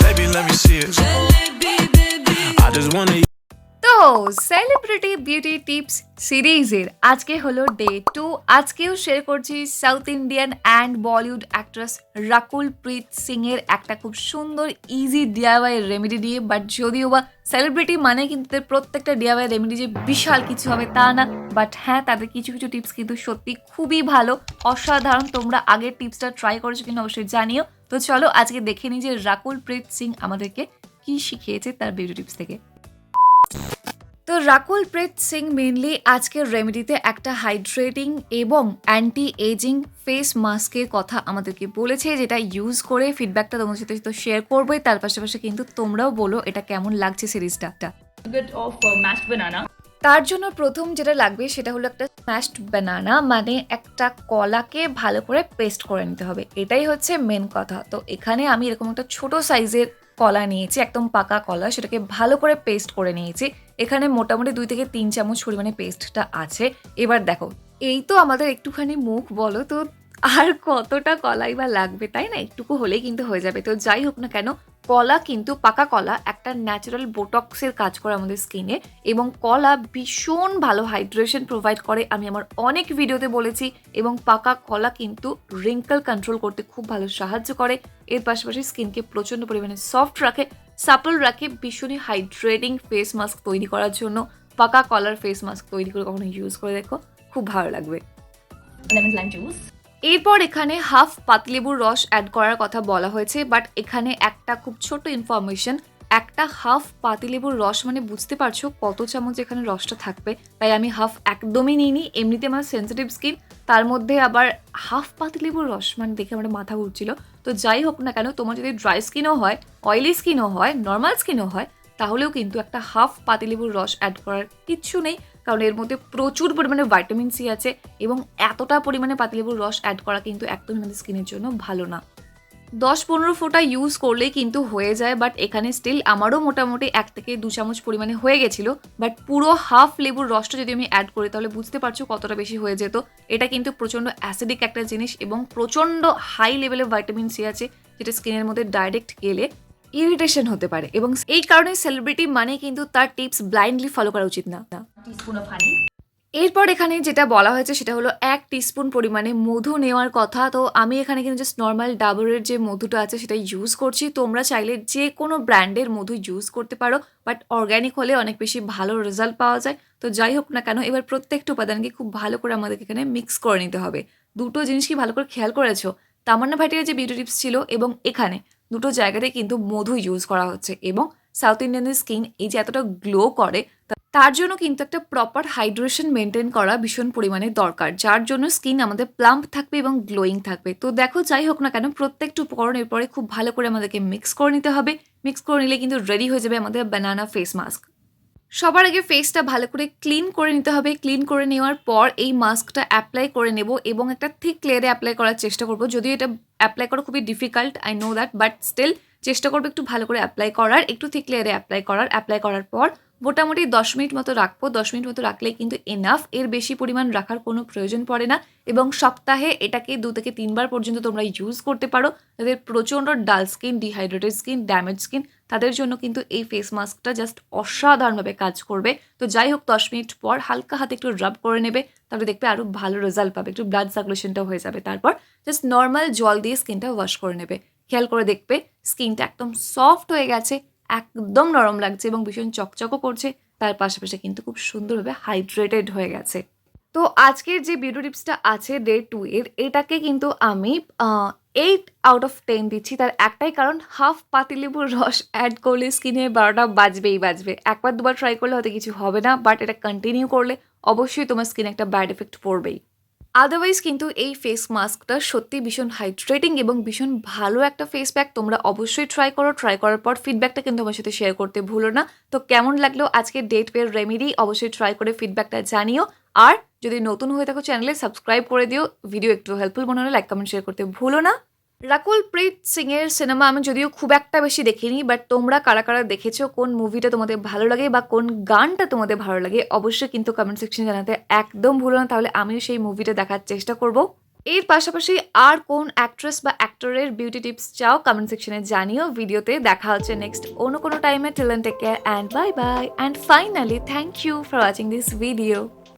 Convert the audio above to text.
Baby, let me see it. I just wanna. তো celebrity beauty tips সিরিজের আজকে হলো ডে 2। আজকেও শেয়ার করছি south Indian and Bollywood actress Rakul Preet Singh এর একটা খুব সুন্দর ইজি ডিআইওয়াই রেমেডি দিয়ে। বাট যদিও বা সেলিব্রিটি মানে কিন্তু তাদের প্রত্যেকটা ডিআইওয়াই রেমেডি যে বিশাল কিছু হবে তা না, বাট হ্যাঁ তাদের কিছু কিছু টিপস কিন্তু সত্যি খুবই ভালো, অসাধারণ। তোমরা আগের টিপসটা ট্রাই করেছো কিনা অবশ্যই জানিও। তো চলো আজকে দেখে নিই যে রাকুল প্রীত সিং আমাদেরকে কি শিখিয়েছে তার বিউটি টিপস থেকে। তো রাকুল প্রীত সিং মেনলি আজকের রেমেডিতে একটা হাইড্রেটিং এবং অ্যান্টি এজিং ফেস মাস্কের কথা আমাদেরকে বলেছে, যেটা ইউজ করে ফিডব্যাকটা তোমার সাথে তো শেয়ার করবোই। তার পাশাপাশি কিন্তু তোমরাও বলো এটা কেমন লাগছে সিরিজটা। bit of mashed banana. তার জন্য প্রথম যেটা লাগবে সেটা হলো একটা স্ম্যাশড বানানা, মানে একটা কলাকে ভালো করে পেস্ট করে নিতে হবে, এটাই হচ্ছে মেন কথা। তো এখানে আমি এরকম একটা ছোট সাইজের কলা নিয়েছি, একদম পাকা কলা, সেটাকে ভালো করে পেস্ট করে নিয়েছি। এখানে মোটামুটি 2 থেকে 3 চামচ পরিমাণে পেস্টটা আছে। এবার দেখো, এই তো আমাদের একটুখানি মুখ বলো তো আর কতটা কলাই বা লাগবে, তাই না? একটুকু হলেই কিন্তু হয়ে যাবে। তো যাই হোক না কেন, কলা কিন্তু পাকা কলা একটা ন্যাচারাল বোটক্সের কাজ করে আমাদের স্কিনে, এবং কলা ভীষণ ভালো হাইড্রেশন প্রোভাইড করে, আমি আমার অনেক ভিডিওতে বলেছি। এবং পাকা কলা কিন্তু রিঙ্কল কন্ট্রোল করতে খুব ভালো সাহায্য করে। এর পাশাপাশি স্কিনকে প্রচণ্ড পরিমাণে সফট রাখে, সাপল রাখে। ভীষণই হাইড্রেটিং ফেস মাস্ক তৈরি করার জন্য পাকা কলার ফেস মাস্ক তৈরি করে কখনো ইউজ করে দেখো, খুব ভালো লাগবে। Lemon lime juice. এরপর এখানে হাফ পাতিলেবুর রস অ্যাড করার কথা বলা হয়েছে, বাট এখানে একটা খুব ছোট ইনফরমেশন, একটা হাফ পাতিলেবুর রস মানে বুঝতে পারছো কত চামচ এখানে রসটা থাকবে, তাই আমি হাফ একদমই নিইনি। এমনিতে আমার সেন্সিটিভ স্কিন, তার মধ্যে আবার হাফ পাতিলেবুর রস মানে দেখে আমার মাথা ঘুরছিল। তো যাই হোক না কেন, তোমার যদি ড্রাই স্কিনও হয়, অয়েলি স্কিনও হয়, নর্মাল স্কিনও হয়, তাহলেও কিন্তু একটা হাফ পাতিলেবুর রস অ্যাড করার কিচ্ছু নেই, কারণ এর মধ্যে প্রচুর পরিমাণে ভাইটামিন সি আছে, এবং এতটা পরিমাণে পাতিলেবুর রস অ্যাড করা কিন্তু একদমই আমাদের স্কিনের জন্য ভালো না। 10-15 ফোঁটা ইউজ করলেই কিন্তু হয়ে যায়, বাট এখানে স্টিল আমারও মোটামুটি 1 থেকে 2 চামচ পরিমাণে হয়ে গেছিলো। বাট পুরো হাফ লেবুর রসটা যদি আমি অ্যাড করি তাহলে বুঝতে পারছো কতটা বেশি হয়ে যেত। এটা কিন্তু প্রচণ্ড অ্যাসিডিক একটা জিনিস, এবং প্রচণ্ড হাই লেভেলের ভাইটামিন সি আছে, যেটা স্কিনের মধ্যে ডাইরেক্ট গেলে ইরিটেশন হতে পারে। এবং এই কারণে সেলিব্রিটি মানে কিন্তু তার টিপস ব্লাইন্ডলি ফলো করা উচিত না। Teaspoon of honey. এরপর এখানে যেটা বলা হয়েছে সেটা হলো 1 টিস্পুন পরিমাণে মধু নেওয়ার কথা। তো আমি এখানে কিন্তু জাস্ট নর্মাল ডাবরের যে মধুটা আছে সেটা ইউজ করছি। তোমরা চাইলে যে কোনো ব্র্যান্ডের মধু ইউজ করতে পারো, বাট অর্গ্যানিক হলে অনেক বেশি ভালো রেজাল্ট পাওয়া যায়। তো যাই হোক না কেন, এবার প্রত্যেকটা উপাদানকে খুব ভালো করে আমাদেরকে এখানে মিক্স করে নিতে হবে। দুটো জিনিস কি ভালো করে খেয়াল করেছো, তামান্না ভাটিয়ার যে বিউটি টিপস ছিল এবং এখানে দুটো জায়গাতে কিন্তু মধু ইউজ করা হচ্ছে। এবং সাউথ ইন্ডিয়ানের স্কিন এই যে এতটা গ্লো করে, তার জন্য কিন্তু একটা প্রপার হাইড্রেশন মেনটেন করা ভীষণ পরিমাণে দরকার, যার জন্য স্কিন আমাদের প্লাম্প থাকবে এবং গ্লোয়িং থাকবে। তো দেখো, যাই হোক না কেন, প্রত্যেকটা উপকরণের পরে খুব ভালো করে আমাদেরকে মিক্স করে নিতে হবে। মিক্স করে নিলে কিন্তু রেডি হয়ে যাবে আমাদের বানানা ফেস মাস্ক। সবার আগে ফেসটা ভালো করে ক্লিন করে নিতে হবে। ক্লিন করে নেওয়ার পর এই মাস্কটা অ্যাপ্লাই করে নেব, এবং একটা থিক লেয়ারে অ্যাপ্লাই করার চেষ্টা করব। যদিও এটা অ্যাপ্লাই করা খুবই difficult, I know that, but still চেষ্টা করবো একটু ভালো করে অ্যাপ্লাই করার, একটু থিক লেয়ারে অ্যাপ্লাই করার। অ্যাপ্লাই করার পর মোটামুটি 10 মিনিট মতো রাখবো। 10 মিনিট মতো রাখলেই কিন্তু এনাফ, এর বেশি পরিমাণ রাখার কোনো প্রয়োজন পড়ে না। এবং সপ্তাহে এটাকে 2 থেকে 3 বার পর্যন্ত তোমরা ইউজ করতে পারো। যাদের প্রচণ্ড ডাল skin, dehydrated skin, damage skin, তাদের জন্য কিন্তু এই ফেস মাস্কটা জাস্ট অসাধারণভাবে কাজ করবে। তো যাই হোক, 10 মিনিট পর হালকা হাতে একটু রাব করে নেবে, তাহলে দেখবে আরও ভালো রেজাল্ট পাবে, একটু ব্লাড সার্কুলেশনটাও হয়ে যাবে। তারপর জাস্ট নর্মাল জল দিয়ে স্কিনটা ওয়াশ করে নেবে। খেয়াল করে দেখবে স্কিনটা একদম সফট হয়ে গেছে, একদম নরম লাগছে এবং ভীষণ চকচকও করছে। তার পাশাপাশি কিন্তু খুব সুন্দরভাবে হাইড্রেটেড হয়ে গেছে। তো আজকের যে বিউটি টিপসটা আছে ডে 2 এর, এটাকে কিন্তু আমি 8 আউট অফ 10 দিচ্ছি। তার একটাই কারণ, হাফ পাতিলেবুর রস অ্যাড করলে স্কিনে 12টা বাজবেই বাজবে। একবার দুবার ট্রাই করলে হয়তো কিছু হবে না, বাট এটা কন্টিনিউ করলে অবশ্যই তোমার স্কিনে একটা ব্যাড এফেক্ট পড়বেই। আদারওয়াইজ কিন্তু এই ফেস মাস্কটা সত্যি ভীষণ হাইড্রেটিং এবং ভীষণ ভালো একটা ফেস প্যাক। তোমরা অবশ্যই ট্রাই করো। ট্রাই করার পর ফিডব্যাকটা কিন্তু আমার সাথে শেয়ার করতে ভুলো না। তো কেমন লাগলো আজকে ডেট পের রেমেডি, অবশ্যই ট্রাই করে ফিডব্যাকটা জানিও। আর যদি নতুন হয়ে থাকো চ্যানেলে সাবস্ক্রাইব করে দিও। ভিডিও একটু হেল্পফুল মনে হলে লাইক কমেন্ট শেয়ার করতে ভুলো না। রাকুল প্রীত সিং এর সিনেমা আমি যদিও খুব একটা বেশি দেখিনি, বাট তোমরা কারা কারা দেখেছো, কোন মুভিটা তোমাদের ভালো লাগে বা কোন গানটা তোমাদের ভালো লাগে, অবশ্যই কিন্তু কমেন্ট সেকশনে জানাতে একদম ভুলো না, তাহলে আমিও সেই মুভিটা দেখার চেষ্টা করব। এর পাশাপাশি আর কোন অ্যাক্ট্রেস বা অ্যাক্টরের বিউটি টিপস চাও কমেন্ট সেকশনে জানিও। ভিডিওতে দেখা হচ্ছে নেক্সট অন্য কোনো টাইমে। Till then take care and bye bye. And finally thank you for watching this video.